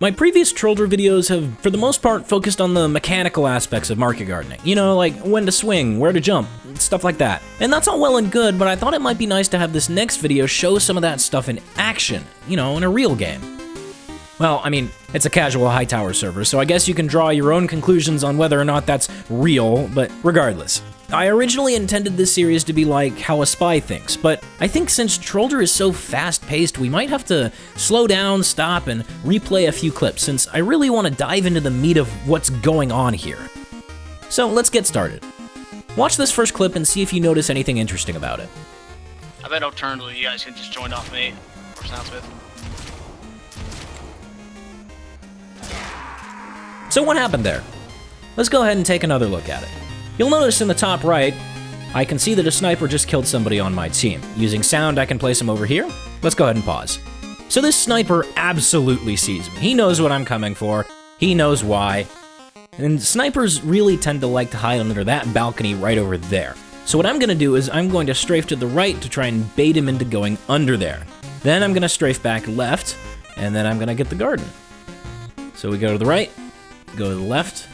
My previous Trolldier videos have, for the most part, focused on the mechanical aspects of market gardening. You know, like when to swing, where to jump, stuff like that. And that's all well and good, but I thought it might be nice to have this next video show some of that stuff in action, you know, in a real game. Well, I mean, it's a casual Hightower server, so I guess you can draw your own conclusions on whether or not that's real, but regardless. I originally intended this series to be like how a spy thinks, but I think since Trolldier is so fast-paced, we might have to slow down, stop, and replay a few clips, since I really want to dive into the meat of what's going on here. So let's get started. Watch this first clip and see if you notice anything interesting about it. I bet alternatively you guys can just join off me, or sounds good. So what happened there? Let's go ahead and take another look at it. You'll notice in the top right, I can see that a sniper just killed somebody on my team. Using sound, I can place him over here. Let's go ahead and pause. So this sniper absolutely sees me. He knows what I'm coming for. He knows why. And snipers really tend to like to hide under that balcony right over there. So what I'm going to do is I'm going to strafe to the right to try and bait him into going under there. Then I'm going to strafe back left, and then I'm going to get the garden. So we go to the right, go to the left,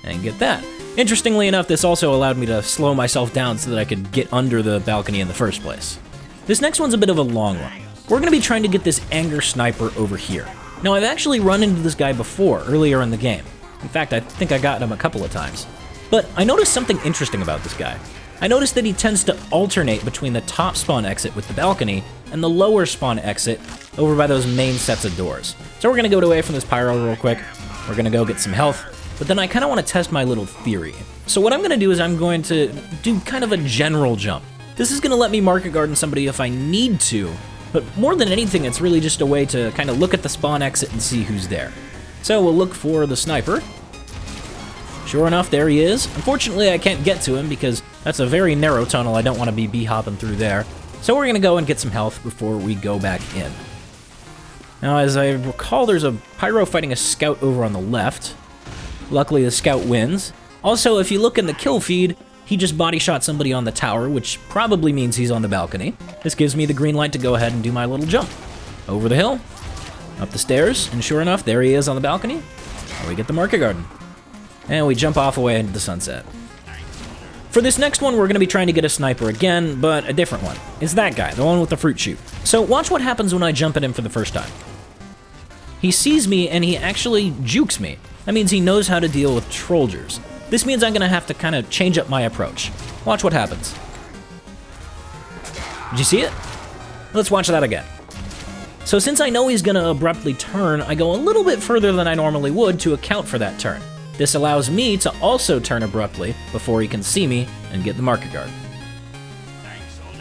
and get that. Interestingly enough, this also allowed me to slow myself down so that I could get under the balcony in the first place. This next one's a bit of a long one. We're going to be trying to get this anger sniper over here. Now, I've actually run into this guy before, earlier in the game. In fact, I think I got him a couple of times. But I noticed something interesting about this guy. I noticed that he tends to alternate between the top spawn exit with the balcony and the lower spawn exit over by those main sets of doors. So we're going to go away from this pyro real quick. We're going to go get some health. But then I kind of want to test my little theory. So what I'm going to do is I'm going to do kind of a general jump. This is going to let me market garden somebody if I need to, but more than anything, it's really just a way to kind of look at the spawn exit and see who's there. So we'll look for the sniper. Sure enough, there he is. Unfortunately, I can't get to him because that's a very narrow tunnel. I don't want to be bee-hopping through there. So we're going to go and get some health before we go back in. Now, as I recall, there's a pyro fighting a scout over on the left. Luckily, the scout wins. Also, if you look in the kill feed, he just body shot somebody on the tower, which probably means he's on the balcony. This gives me the green light to go ahead and do my little jump. Over the hill, up the stairs, and sure enough, there he is on the balcony. And we get the market garden. And we jump off away into the sunset. For this next one, we're going to be trying to get a sniper again, but a different one. It's that guy, the one with the fruit shoot. So watch what happens when I jump at him for the first time. He sees me, and he actually jukes me. That means he knows how to deal with Trolldiers. This means I'm going to have to kind of change up my approach. Watch what happens. Did you see it? Let's watch that again. So since I know he's going to abruptly turn, I go a little bit further than I normally would to account for that turn. This allows me to also turn abruptly before he can see me and get the market guard.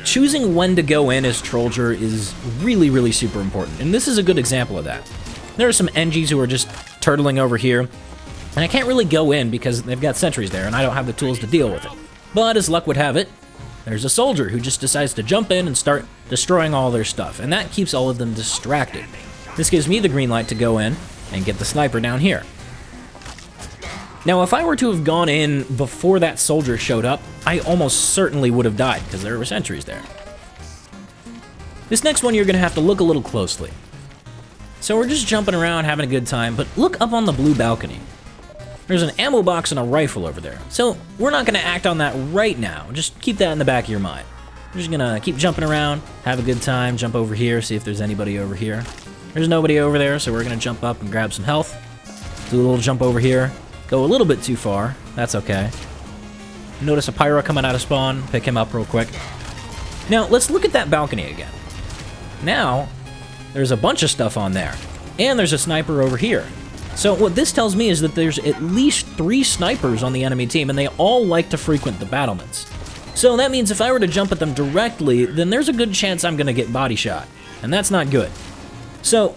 Choosing when to go in as Trolldier is really, really super important, and this is a good example of that. There are some NGs who are just turtling over here, and I can't really go in because they've got sentries there and I don't have the tools to deal with it. But as luck would have it, there's a soldier who just decides to jump in and start destroying all their stuff, and that keeps all of them distracted. This gives me the green light to go in and get the sniper down here. Now, if I were to have gone in before that soldier showed up, I almost certainly would have died because there were sentries there. This next one you're going to have to look a little closely. So we're just jumping around having a good time, but look up on the blue balcony. There's an ammo box and a rifle over there. So we're not going to act on that right now. Just keep that in the back of your mind. We're just going to keep jumping around, have a good time, jump over here, see if there's anybody over here. There's nobody over there, so we're going to jump up and grab some health. Do a little jump over here. Go a little bit too far. That's okay. Notice a pyro coming out of spawn. Pick him up real quick. Now, let's look at that balcony again. Now, there's a bunch of stuff on there. And there's a sniper over here. So what this tells me is that there's at least 3 snipers on the enemy team, and they all like to frequent the battlements. So that means if I were to jump at them directly, then there's a good chance I'm going to get body shot. And that's not good. So,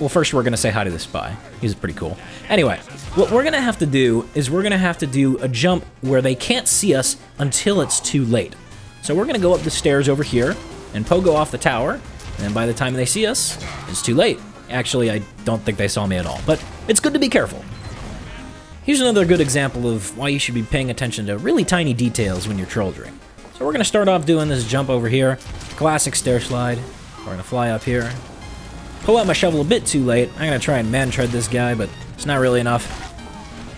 well, first we're going to say hi to the spy. He's pretty cool. Anyway, what we're going to have to do is we're going to have to do a jump where they can't see us until it's too late. So we're going to go up the stairs over here and pogo off the tower, and by the time they see us, it's too late. Actually, I don't think they saw me at all, but it's good to be careful. Here's another good example of why you should be paying attention to really tiny details when you're Trolldering. So we're going to start off doing this jump over here, classic stair slide. We're going to fly up here, pull out my shovel a bit too late. I'm gonna try and man-tread this guy, but it's not really enough.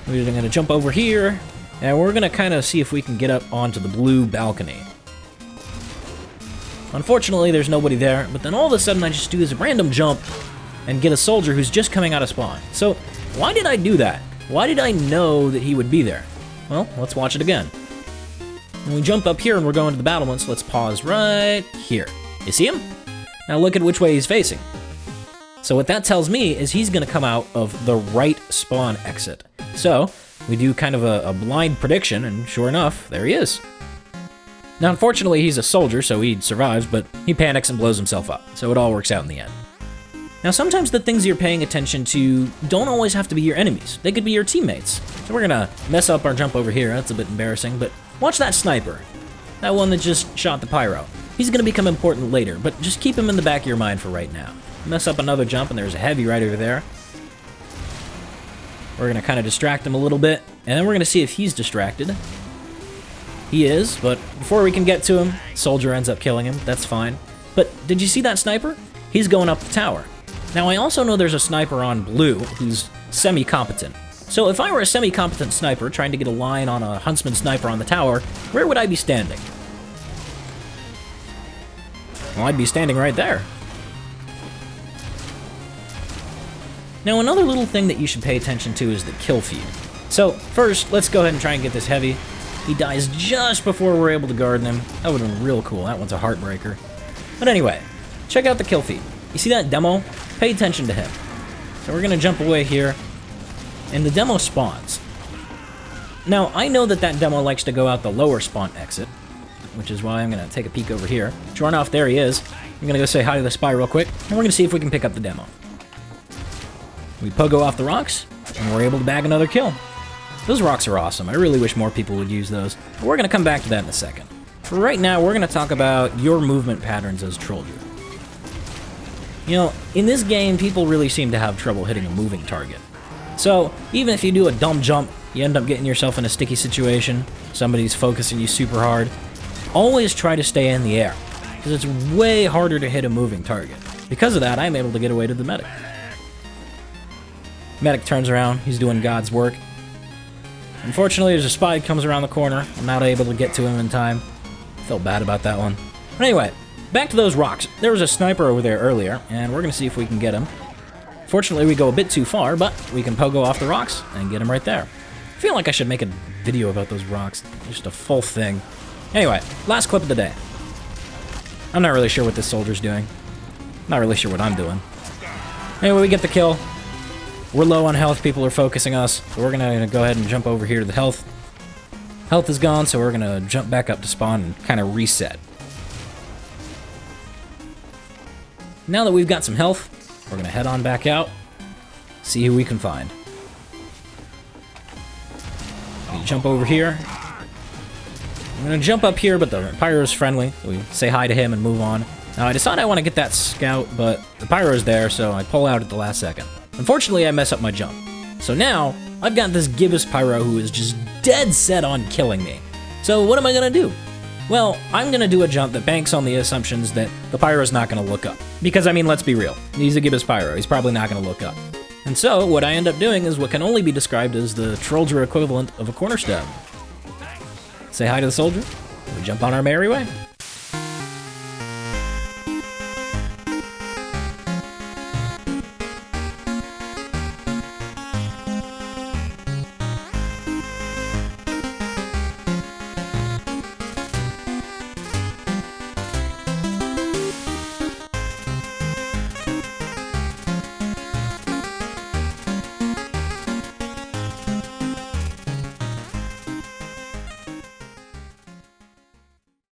We're gonna jump over here, and we're gonna kind of see if we can get up onto the blue balcony. Unfortunately, there's nobody there, but then all of a sudden I just do this random jump and get a soldier who's just coming out of spawn. So, why did I do that? Why did I know that he would be there? Well, let's watch it again. When we jump up here and we're going to the battlements, let's pause right here. You see him? Now look at which way he's facing. So what that tells me is he's gonna come out of the right spawn exit. So, we do kind of a blind prediction, and sure enough, there he is. Now, unfortunately, he's a soldier, so he survives, but he panics and blows himself up, so it all works out in the end. Now, sometimes the things you're paying attention to don't always have to be your enemies. They could be your teammates. So we're gonna mess up our jump over here. That's a bit embarrassing, but watch that sniper. That one that just shot the pyro. He's gonna become important later, but just keep him in the back of your mind for right now. Mess up another jump, and there's a heavy right over there. We're gonna kind of distract him a little bit, and then we're gonna see if he's distracted. He is, but before we can get to him, soldier ends up killing him. That's fine. But did you see that sniper? He's going up the tower. Now, I also know there's a sniper on blue who's semi-competent. So if I were a semi-competent sniper trying to get a line on a huntsman sniper on the tower, where would I be standing? Well, I'd be standing right there. Now, another little thing that you should pay attention to is the kill feed. So, first, let's go ahead and try and get this heavy. He dies just before we're able to guard him. That would have been real cool. That one's a heartbreaker. But anyway, check out the kill feed. You see that demo? Pay attention to him. So we're going to jump away here, and the demo spawns. Now, I know that demo likes to go out the lower spawn exit, which is why I'm going to take a peek over here. Sure enough, there he is. I'm going to go say hi to the spy real quick, and we're going to see if we can pick up the demo. We pogo off the rocks, and we're able to bag another kill. Those rocks are awesome. I really wish more people would use those. But we're going to come back to that in a second. For right now, we're going to talk about your movement patterns as Trolldier. You know, in this game, people really seem to have trouble hitting a moving target. So, even if you do a dumb jump, you end up getting yourself in a sticky situation, somebody's focusing you super hard, always try to stay in the air, because it's way harder to hit a moving target. Because of that, I'm able to get away to the medic. Medic turns around, he's doing God's work. Unfortunately, there's a spy that comes around the corner. I'm not able to get to him in time. Felt bad about that one. But anyway, back to those rocks. There was a sniper over there earlier, and we're going to see if we can get him. Fortunately, we go a bit too far, but we can pogo off the rocks and get him right there. I feel like I should make a video about those rocks. Just a full thing. Anyway, last clip of the day. I'm not really sure what this soldier's doing. Not really sure what I'm doing. Anyway, we get the kill. We're low on health, people are focusing us, so we're gonna go ahead and jump over here to the health. Health is gone, so we're gonna jump back up to spawn and kind of reset. Now that we've got some health, we're gonna head on back out, see who we can find. We jump over here. I'm gonna jump up here, but the pyro's friendly, so we say hi to him and move on. Now, I decide I want to get that scout, but the pyro's there, so I pull out at the last second. Unfortunately, I mess up my jump. So now, I've got this gibbous pyro who is just dead set on killing me. So what am I gonna do? Well, I'm gonna do a jump that banks on the assumptions that the pyro's not gonna look up. Because, I mean, let's be real. He's a gibbous pyro. He's probably not gonna look up. And so, what I end up doing is what can only be described as the Trolldier equivalent of a corner stab. Say hi to the soldier, and we jump on our merry way.